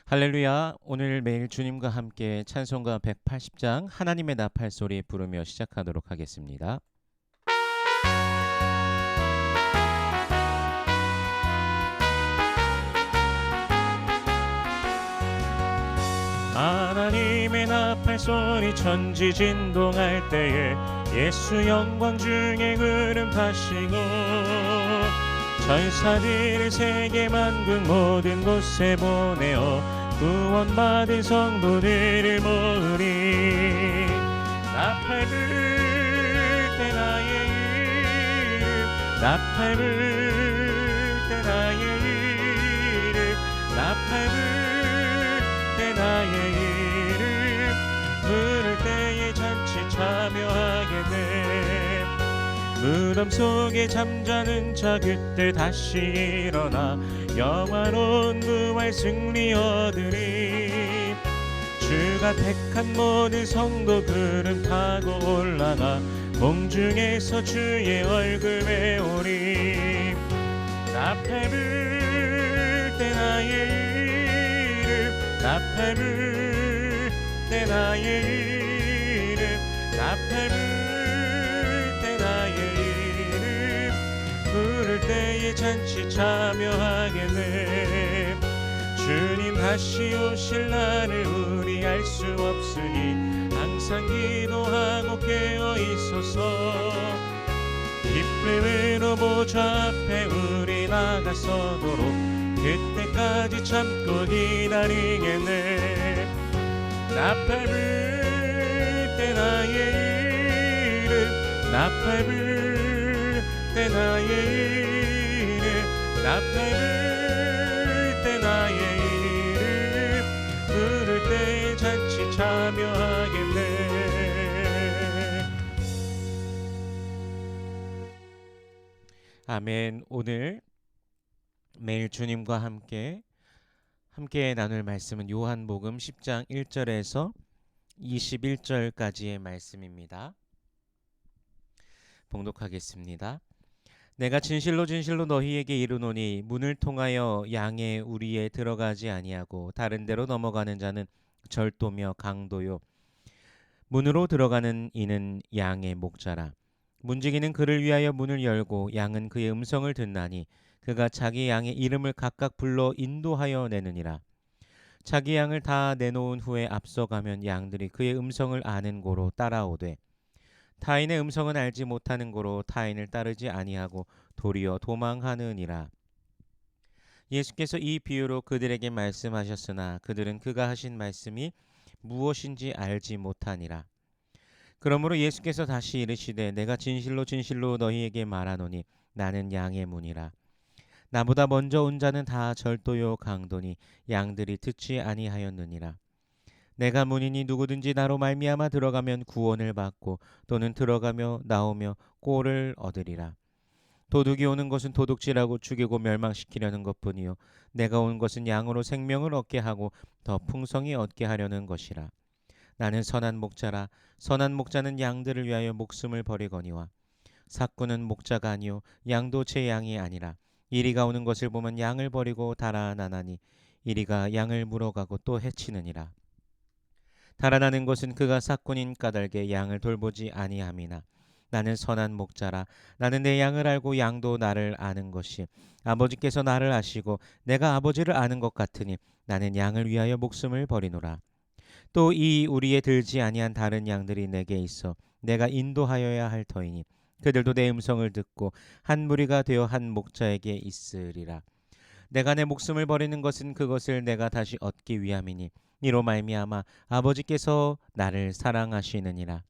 할렐루야. 오늘 매일 주님과 함께 찬송가 180장 하나님의 나팔 소리 부르며 시작하도록 하겠습니다. 하나님의 나팔 소리 천지 진동할 때에 예수 영광 중에 흐름 타시고 천사들을 세계 만국 모든 곳에 보내어 구원받은 성도들을 모으리. 나팔 불 때 나의 이름, 나팔 불 때 나의 이름, 나팔 불 때 나의 이름 부를 때에 잔치 참여하겠네. 무덤 속에 잠자는 자 그때 다시 일어나 영화로운 부활 승리 얻으리. 주가 택한 모든 성도 구름 타고 올라가 공중에서 주의 얼굴 배우리. 나팔 불 때 나의 이름, 나팔 불 때 나의 이름, 나팔 불 때 나의 이름 부를 때에 잔치 참여하겠네. 주님 다시 오실 날을 우리 알 수 없으니 항상 기도하고 깨어 있소서. 기쁨으로 보좌 앞에 우리 나가서도록 그때까지 참고 기다리겠네. 나팔 불 때 나의 이름, 나팔 불 때 나의 이름, 나팔 불 때 나의 이름 부를 때 잔치 참여하겠네. 아멘. 오늘 매일 주님과 함께 나눌 말씀은 요한복음 10장 1절에서 21절까지의 말씀입니다. 봉독하겠습니다. 내가 진실로 진실로 너희에게 이르노니 문을 통하여 양의 우리에 들어가지 아니하고 다른 데로 넘어가는 자는 절도며 강도요 문으로 들어가는 이는 양의 목자라. 문지기는 그를 위하여 문을 열고 양은 그의 음성을 듣나니 그가 자기 양의 이름을 각각 불러 인도하여 내느니라. 자기 양을 다 내놓은 후에 앞서가면 양들이 그의 음성을 아는 고로 따라오되 타인의 음성은 알지 못하는 고로 타인을 따르지 아니하고 도리어 도망하느니라. 예수께서 이 비유로 그들에게 말씀하셨으나 그들은 그가 하신 말씀이 무엇인지 알지 못하니라. 그러므로 예수께서 다시 이르시되 내가 진실로 진실로 너희에게 말하노니 나는 양의 문이라. 나보다 먼저 온 자는 다 절도요 강도니 양들이 듣지 아니하였느니라. 내가 문이니 누구든지 나로 말미암아 들어가면 구원을 받고 또는 들어가며 나오며 꼴을 얻으리라. 도둑이 오는 것은 도둑질하고 죽이고 멸망시키려는 것뿐이요 내가 온 것은 양으로 생명을 얻게 하고 더 풍성히 얻게 하려는 것이라. 나는 선한 목자라. 선한 목자는 양들을 위하여 목숨을 버리거니와 삭구는 목자가 아니요 양도 제 양이 아니라. 이리가 오는 것을 보면 양을 버리고 달아나나니 이리가 양을 물어가고 또 해치느니라. 달아나는 것은 그가 삭군인 까닭에 양을 돌보지 아니함이나 나는 선한 목자라. 나는 내 양을 알고 양도 나를 아는 것이 아버지께서 나를 아시고 내가 아버지를 아는 것 같으니 나는 양을 위하여 목숨을 버리노라. 또 이 우리에 들지 아니한 다른 양들이 내게 있어 내가 인도하여야 할 터이니 그들도 내 음성을 듣고 한 무리가 되어 한 목자에게 있으리라. 내가 내 목숨을 버리는 것은 그것을 내가 다시 얻기 위함이니 이로 말미암아 아버지께서 나를 사랑하시느니라.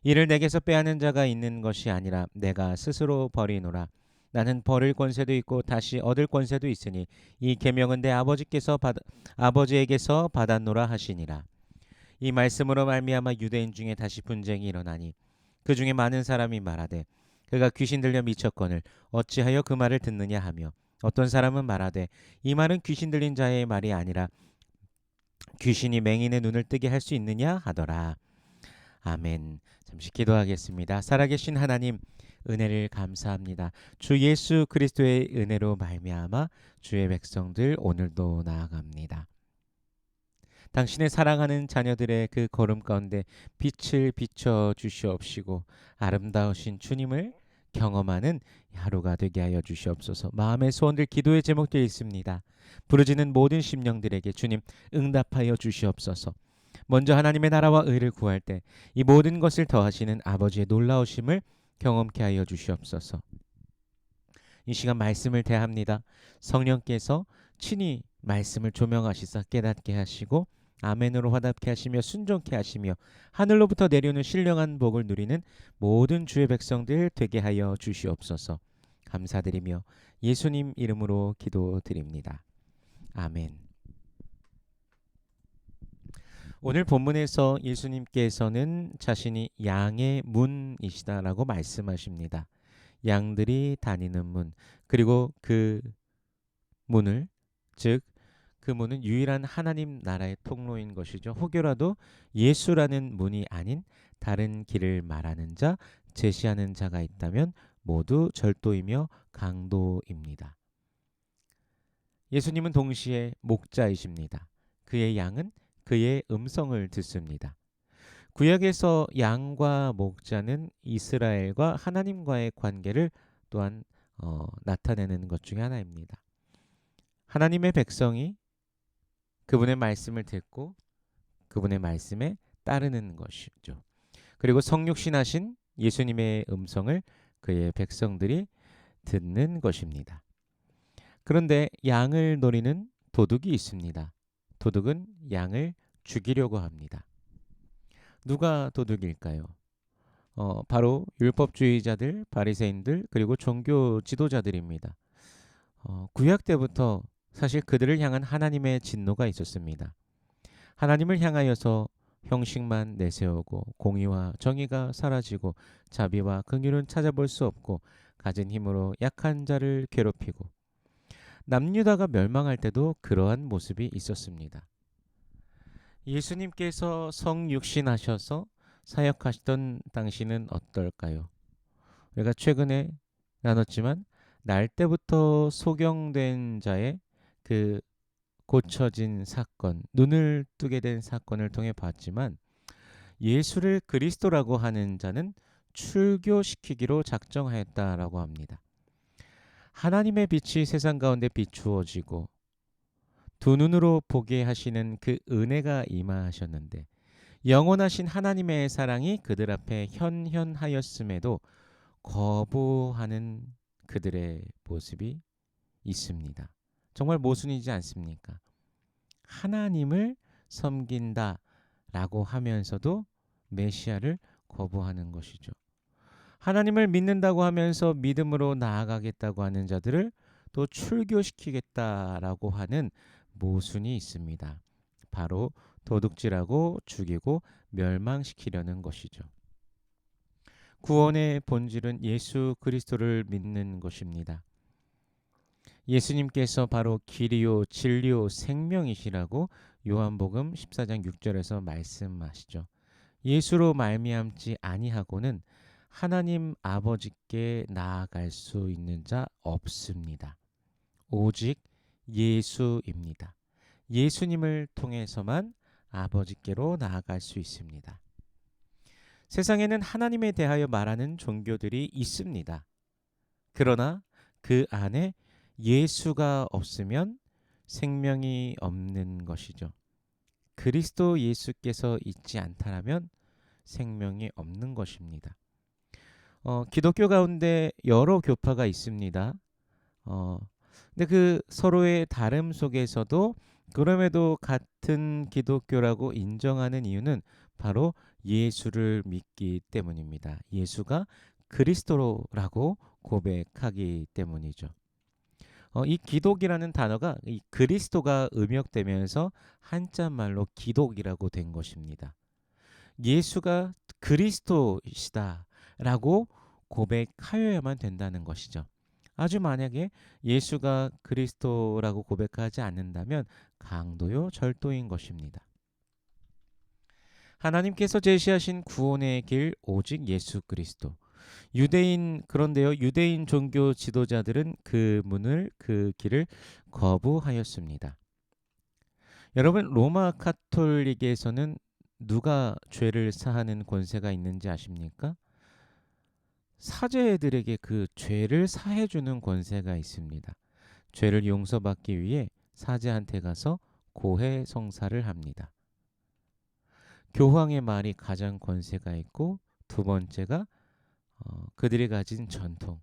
이를 내게서 빼앗는 자가 있는 것이 아니라 내가 스스로 버리노라. 나는 버릴 권세도 있고 다시 얻을 권세도 있으니 이 계명은 내 아버지에게서 받았노라 하시니라. 이 말씀으로 말미암아 유대인 중에 다시 분쟁이 일어나니 그 중에 많은 사람이 말하되 그가 귀신 들려 미쳤거늘 어찌하여 그 말을 듣느냐 하며 어떤 사람은 말하되 이 말은 귀신 들린 자의 말이 아니라 귀신이 맹인의 눈을 뜨게 할 수 있느냐 하더라. 아멘. 잠시 기도하겠습니다. 살아계신 하나님 은혜를 감사합니다. 주 예수 그리스도의 은혜로 말미암아 주의 백성들 오늘도 나아갑니다. 당신의 사랑하는 자녀들의 그 걸음 가운데 빛을 비춰 주시옵시고 아름다우신 주님을 경험하는 하루가 되게 하여 주시옵소서. 마음의 소원들, 기도의 제목들이 있습니다. 부르짖는 모든 심령들에게 주님 응답하여 주시옵소서. 먼저 하나님의 나라와 의를 구할 때 이 모든 것을 더하시는 아버지의 놀라우심을 경험케 하여 주시옵소서. 이 시간 말씀을 대합니다. 성령께서 친히 말씀을 조명하시사 깨닫게 하시고 아멘으로 화답케 하시며 순종케 하시며 하늘로부터 내려오는 신령한 복을 누리는 모든 주의 백성들 되게 하여 주시옵소서. 감사드리며 예수님 이름으로 기도드립니다. 아멘. 오늘 본문에서 예수님께서는 자신이 양의 문이시다라고 말씀하십니다. 양들이 다니는 문, 그리고 그 문을, 즉 그 문은 유일한 하나님 나라의 통로인 것이죠. 혹여라도 예수라는 문이 아닌 다른 길을 말하는 자, 제시하는 자가 있다면 모두 절도이며 강도입니다. 예수님은 동시에 목자이십니다. 그의 양은 그의 음성을 듣습니다. 구약에서 양과 목자는 이스라엘과 하나님과의 관계를 또한 나타내는 것 중에 하나입니다. 하나님의 백성이 그분의 말씀을 듣고 그분의 말씀에 따르는 것이죠. 그리고 성육신하신 예수님의 음성을 그의 백성들이 듣는 것입니다. 그런데 양을 노리는 도둑이 있습니다. 도둑은 양을 죽이려고 합니다. 누가 도둑일까요? 바로 율법주의자들, 바리새인들, 그리고 종교 지도자들입니다. 구약 때부터 사실 그들을 향한 하나님의 진노가 있었습니다. 하나님을 향하여서 형식만 내세우고 공의와 정의가 사라지고 자비와 긍휼은 찾아볼 수 없고 가진 힘으로 약한 자를 괴롭히고 남유다가 멸망할 때도 그러한 모습이 있었습니다. 예수님께서 성육신하셔서 사역하시던 당시는 어떨까요? 우리가 최근에 나눴지만 날 때부터 소경된 자의 그 고쳐진 사건, 눈을 뜨게 된 사건을 통해 봤지만 예수를 그리스도라고 하는 자는 출교시키기로 작정하였다라고 합니다. 하나님의 빛이 세상 가운데 비추어지고 두 눈으로 보게 하시는 그 은혜가 임하셨는데 영원하신 하나님의 사랑이 그들 앞에 현현하였음에도 거부하는 그들의 모습이 있습니다. 정말 모순이지 않습니까? 하나님을 섬긴다라고 하면서도 메시아를 거부하는 것이죠. 하나님을 믿는다고 하면서 믿음으로 나아가겠다고 하는 자들을 또 출교시키겠다라고 하는 모순이 있습니다. 바로 도둑질하고 죽이고 멸망시키려는 것이죠. 구원의 본질은 예수 그리스도를 믿는 것입니다. 예수님께서 바로 길이요 진리요 생명이시라고 요한복음 14장 6절에서 말씀하시죠. 예수로 말미암지 아니하고는 하나님 아버지께 나아갈 수 있는 자 없습니다. 오직 예수입니다. 예수님을 통해서만 아버지께로 나아갈 수 있습니다. 세상에는 하나님에 대하여 말하는 종교들이 있습니다. 그러나 그 안에 예수가 없으면 생명이 없는 것이죠. 그리스도 예수께서 있지 않다라면 생명이 없는 것입니다. 기독교 가운데 여러 교파가 있습니다. 근데 그 서로의 다름 속에서도 그럼에도 같은 기독교라고 인정하는 이유는 바로 예수를 믿기 때문입니다. 예수가 그리스도라고 고백하기 때문이죠. 이 기독이라는 단어가 이 그리스도가 음역되면서 한자말로 기독이라고 된 것입니다. 예수가 그리스도이시다라고 고백하여야만 된다는 것이죠. 아주 만약에 예수가 그리스도라고 고백하지 않는다면 강도요 절도인 것입니다. 하나님께서 제시하신 구원의 길 오직 예수 그리스도. 그런데요 유대인 종교 지도자들은 그 문을 그 길을 거부하였습니다. 여러분, 로마 카톨릭에서는 누가 죄를 사하는 권세가 있는지 아십니까? 사제들에게 그 죄를 사해주는 권세가 있습니다. 죄를 용서받기 위해 사제한테 가서 고해 성사를 합니다. 교황의 말이 가장 권세가 있고, 두 번째가 그들이 가진 전통,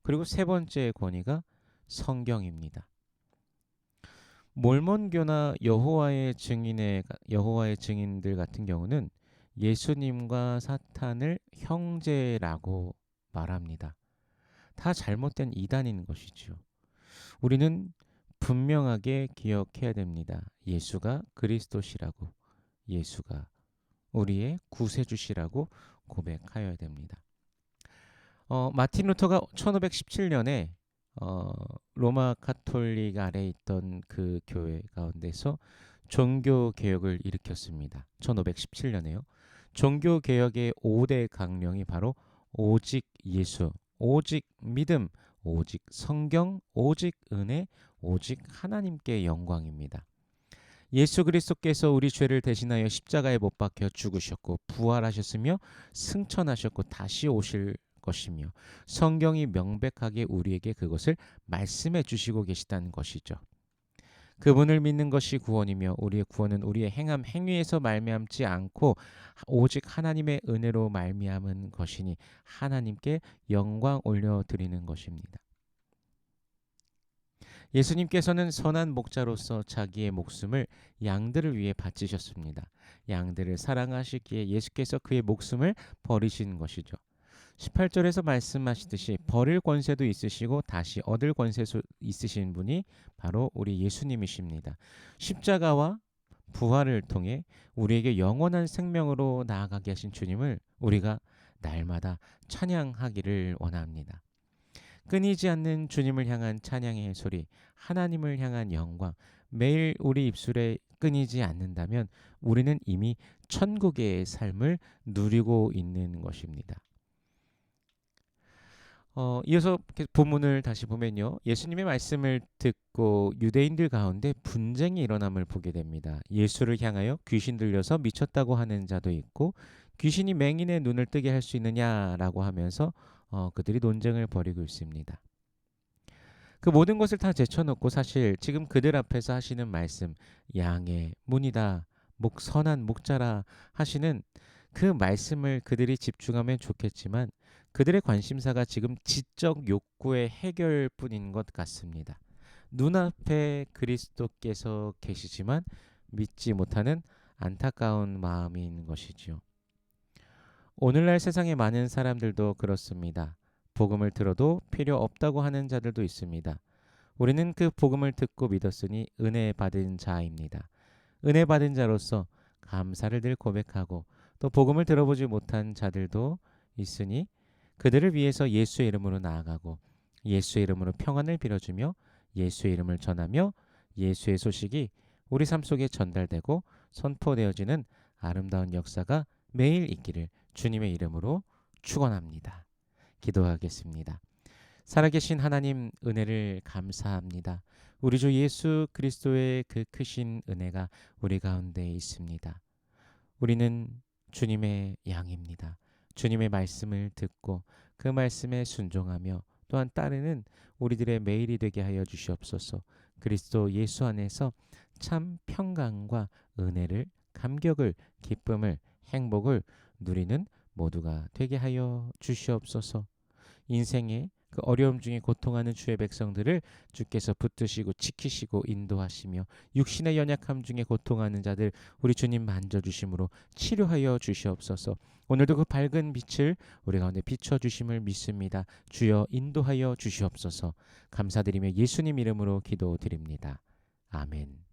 그리고 세 번째의 권위가 성경입니다. 몰몬교나 여호와의 증인들 같은 경우는 예수님과 사탄을 형제라고 말합니다. 다 잘못된 이단인 것이지요. 우리는 분명하게 기억해야 됩니다. 예수가 그리스도시라고, 예수가 우리의 구세주시라고 고백하여야 됩니다. 마틴 루터가 1517년에 로마 카톨릭 아래 있던 그 교회 가운데서 종교 개혁을 일으켰습니다. 1517년에요. 종교 개혁의 5대 강령이 바로 오직 예수, 오직 믿음, 오직 성경, 오직 은혜, 오직 하나님께 영광입니다. 예수 그리스도께서 우리 죄를 대신하여 십자가에 못 박혀 죽으셨고 부활하셨으며 승천하셨고 다시 오실 것이며 성경이 명백하게 우리에게 그것을 말씀해 주시고 계시다는 것이죠. 그분을 믿는 것이 구원이며 우리의 구원은 우리의 행함 행위에서 말미암지 않고 오직 하나님의 은혜로 말미암은 것이니 하나님께 영광 올려드리는 것입니다. 예수님께서는 선한 목자로서 자기의 목숨을 양들을 위해 바치셨습니다. 양들을 사랑하시기에 예수께서 그의 목숨을 버리신 것이죠. 18절에서 말씀하시듯이 버릴 권세도 있으시고 다시 얻을 권세도 있으신 분이 바로 우리 예수님이십니다. 십자가와 부활을 통해 우리에게 영원한 생명으로 나아가게 하신 주님을 우리가 날마다 찬양하기를 원합니다. 끊이지 않는 주님을 향한 찬양의 소리, 하나님을 향한 영광, 매일 우리 입술에 끊이지 않는다면 우리는 이미 천국의 삶을 누리고 있는 것입니다. 이어서 본문을 다시 보면요. 예수님의 말씀을 듣고 유대인들 가운데 분쟁이 일어남을 보게 됩니다. 예수를 향하여 귀신 들려서 미쳤다고 하는 자도 있고 귀신이 맹인의 눈을 뜨게 할 수 있느냐라고 하면서 그들이 논쟁을 벌이고 있습니다. 그 모든 것을 다 제쳐놓고 사실 지금 그들 앞에서 하시는 말씀, 양의 문이다, 선한 목자라 하시는 그 말씀을 그들이 집중하면 좋겠지만 그들의 관심사가 지금 지적 욕구의 해결뿐인 것 같습니다. 눈앞에 그리스도께서 계시지만 믿지 못하는 안타까운 마음이 있는 것이지요. 오늘날 세상의 많은 사람들도 그렇습니다. 복음을 들어도 필요 없다고 하는 자들도 있습니다. 우리는 그 복음을 듣고 믿었으니 은혜 받은 자입니다. 은혜 받은 자로서 감사를 늘 고백하고 또 복음을 들어보지 못한 자들도 있으니 그들을 위해서 예수의 이름으로 나아가고 예수의 이름으로 평안을 빌어주며 예수의 이름을 전하며 예수의 소식이 우리 삶 속에 전달되고 선포되어지는 아름다운 역사가 매일 있기를 주님의 이름으로 축원합니다. 기도하겠습니다. 살아계신 하나님 은혜를 감사합니다. 우리 주 예수 그리스도의 그 크신 은혜가 우리 가운데 있습니다. 우리는 주님의 양입니다. 주님의 말씀을 듣고 그 말씀에 순종하며 또한 따르는 우리들의 매일이 되게 하여 주시옵소서. 그리스도 예수 안에서 참 평강과 은혜를, 감격을, 기쁨을, 행복을 누리는 모두가 되게 하여 주시옵소서. 인생의 그 어려움 중에 고통하는 주의 백성들을 주께서 붙드시고 지키시고 인도하시며 육신의 연약함 중에 고통하는 자들 우리 주님 만져주심으로 치료하여 주시옵소서. 오늘도 그 밝은 빛을 우리 가운데 비춰주심을 믿습니다. 주여 인도하여 주시옵소서. 감사드리며 예수님 이름으로 기도드립니다. 아멘.